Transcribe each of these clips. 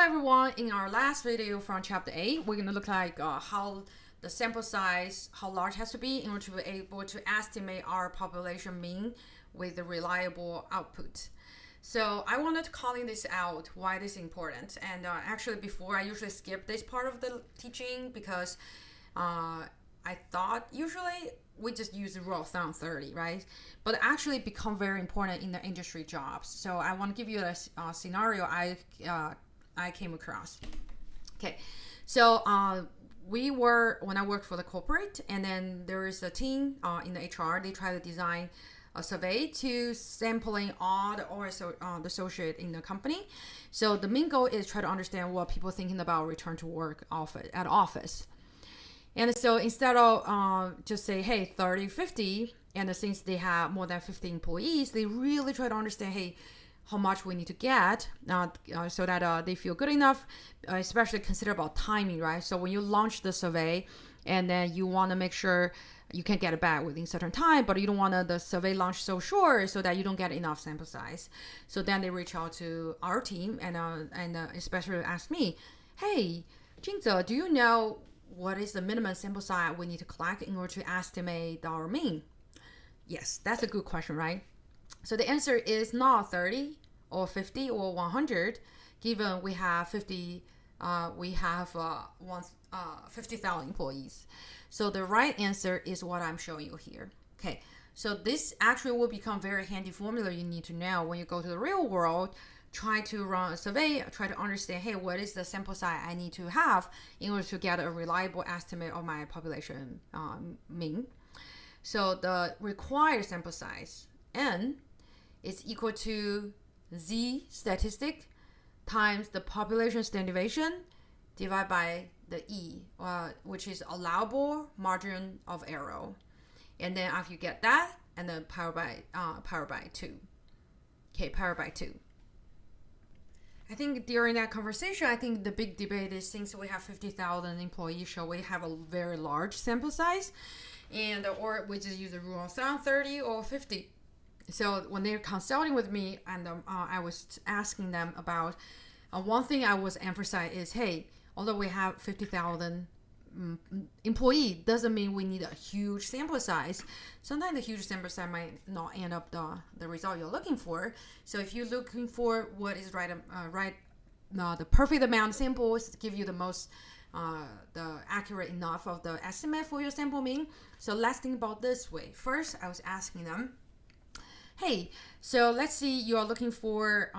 everyone, in our last video from chapter 8, we're going to look like how the sample size, how large it has to be in order to be able to estimate our population mean with a reliable output. So I wanted to calling this out, why this is important. And actually before, I usually skip this part of the teaching because I thought usually we just use the rule of thumb 30, right? But actually become very important in the industry jobs. So I want to give you a scenario I came across. Okay, so when I worked for the corporate, and then there is a team in the HR, they try to design a survey to sampling all the associate in the company. So the main goal is try to understand what people are thinking about return to work at office. And so instead of just say, hey, 30, 50, and since they have more than 50 employees, they really try to understand, hey, how much we need to get so that they feel good enough, especially consider about timing, right? So when you launch the survey and then you want to make sure you can get it back within a certain time, but you don't want the survey launch so short so that you don't get enough sample size. So then they reach out to our team and especially ask me, hey, Jinze, do you know what is the minimum sample size we need to collect in order to estimate our mean? Yes, that's a good question, right? So the answer is not 30 or 50 or 100, given we have 50,000 employees. So the right answer is what I'm showing you here. Okay, so this actually will become very handy formula you need to know when you go to the real world. Try to run a survey, try to understand, hey, what is the sample size I need to have in order to get a reliable estimate of my population mean. So the required sample size, N, is equal to Z statistic times the population standard deviation divided by the E, which is allowable margin of error. And then after you get that, and then power by 2. Okay, power by 2. I think during that conversation, I think the big debate is since we have 50,000 employees, shall we have a very large sample size, or we just use the rule of thumb 30 or 50. So when they're consulting with me, and I was asking them about one thing I was emphasizing is, hey, although we have 50,000 employee, doesn't mean we need a huge sample size. Sometimes the huge sample size might not end up the result you're looking for. So if you're looking for what is the perfect amount of samples to give you the most the accurate enough of the estimate for your sample mean. So let's think about this way. First, I was asking them, hey, so let's see you are looking for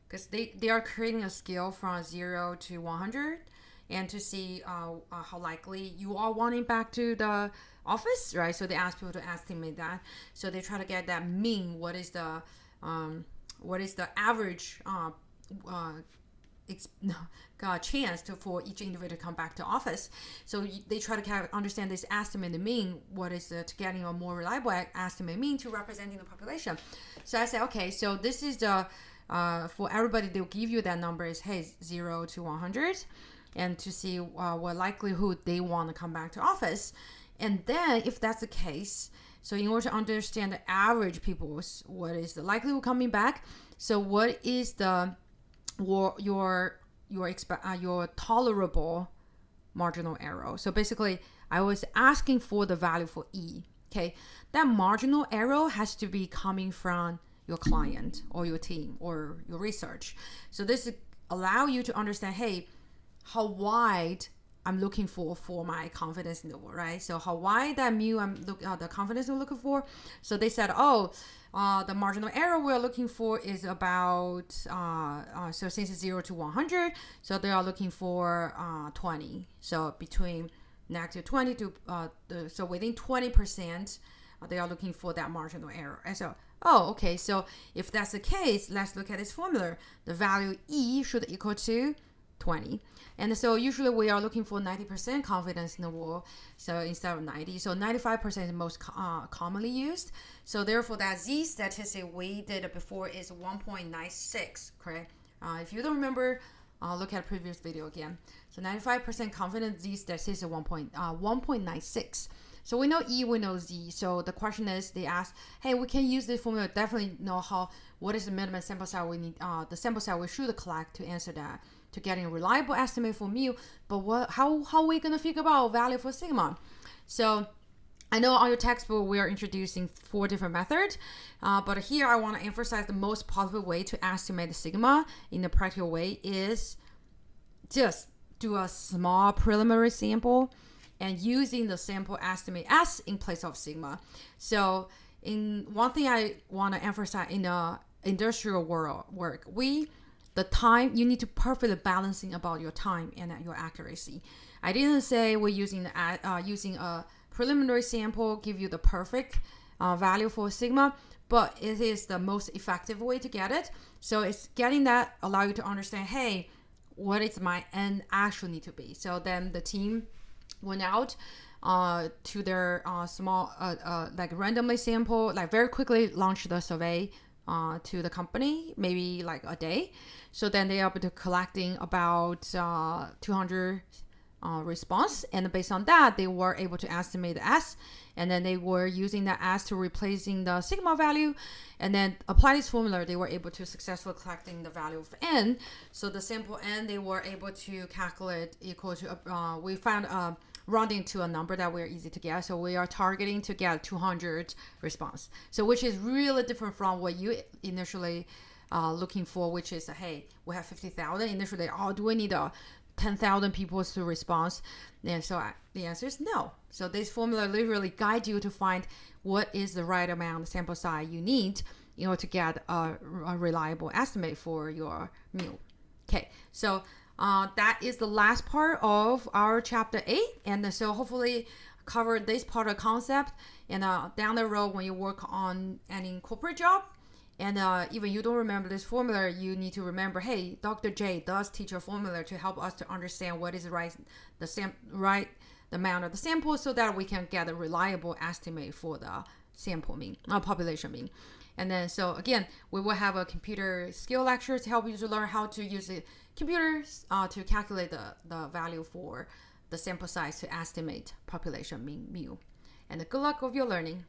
because they are creating a scale from 0 to 100 and to see how likely you are wanting back to the office, right? So they ask people to estimate that. So they try to get that mean, what is the average chance for each individual to come back to office. So they try to understand this estimate mean, what is to getting a more reliable estimate mean to representing the population. So I said, okay, so this is the for everybody, they'll give you that number is, hey, 0 to 100, and to see what likelihood they want to come back to office. And then if that's the case, so in order to understand the average people's, what is the likelihood coming back? So what is your tolerable marginal error? So basically, I was asking for the value for E. Okay, that marginal error has to be coming from your client or your team or your research. So this allow you to understand, hey, how wide I'm looking for my confidence interval, right? So how wide that mu the confidence I'm looking for. So they said, the marginal error we're looking for is about so since it's 0 to 100, so they are looking for 20. So between negative 20 to so within 20%, they are looking for that marginal error. And so, okay, so if that's the case, let's look at this formula. The value E should equal to 20. And so usually we are looking for 90% confidence interval, so instead of 90. So 95% is most commonly used. So therefore that Z statistic we did before is 1.96, correct? If you don't remember, look at previous video again. So 95% confidence Z statistic is 1.96. So we know E, we know Z. So the question is, they ask, hey, we can use this formula, definitely know what is the minimum sample size we need, the sample size we should collect to answer that, to getting a reliable estimate for mu. But how are we going to figure out value for sigma? So I know on your textbook we are introducing 4 different methods, but here I want to emphasize the most popular way to estimate the sigma in a practical way is just do a small preliminary sample and using the sample estimate S in place of sigma. So in one thing I want to emphasize in the industrial work, the time, you need to perfectly balancing about your time and your accuracy. I didn't say we're using a preliminary sample give you the perfect value for sigma, but it is the most effective way to get it. So it's getting that allow you to understand, hey, what is my N actually need to be. So then the team went out to their small like randomly sample, like very quickly launched the survey to the company, maybe like a day. So then they are able to collecting about 200 response, and based on that they were able to estimate the S, and then they were using that S to replacing the sigma value, and then apply this formula. They were able to successfully collecting the value of N. So the sample N they were able to calculate equal to we found rounding to a number that we're easy to get. So we are targeting to get 200 response. So which is really different from what you initially looking for, which is hey, we have 50,000 initially. Oh, do we need 10,000 people to respond? And so the answer is no. So this formula literally guides you to find what is the right amount of sample size you need in order to get a reliable estimate for your mu. Okay, so that is the last part of our chapter 8, and so hopefully cover this part of concept. And down the road when you work on any corporate job, and even you don't remember this formula, you need to remember, hey, Dr. J does teach a formula to help us to understand what is the amount of the sample, so that we can get a reliable estimate for the sample mean, population mean. And then, so again, we will have a computer skill lecture to help you to learn how to use the computers to calculate the value for the sample size to estimate population mean mu. And good luck with your learning.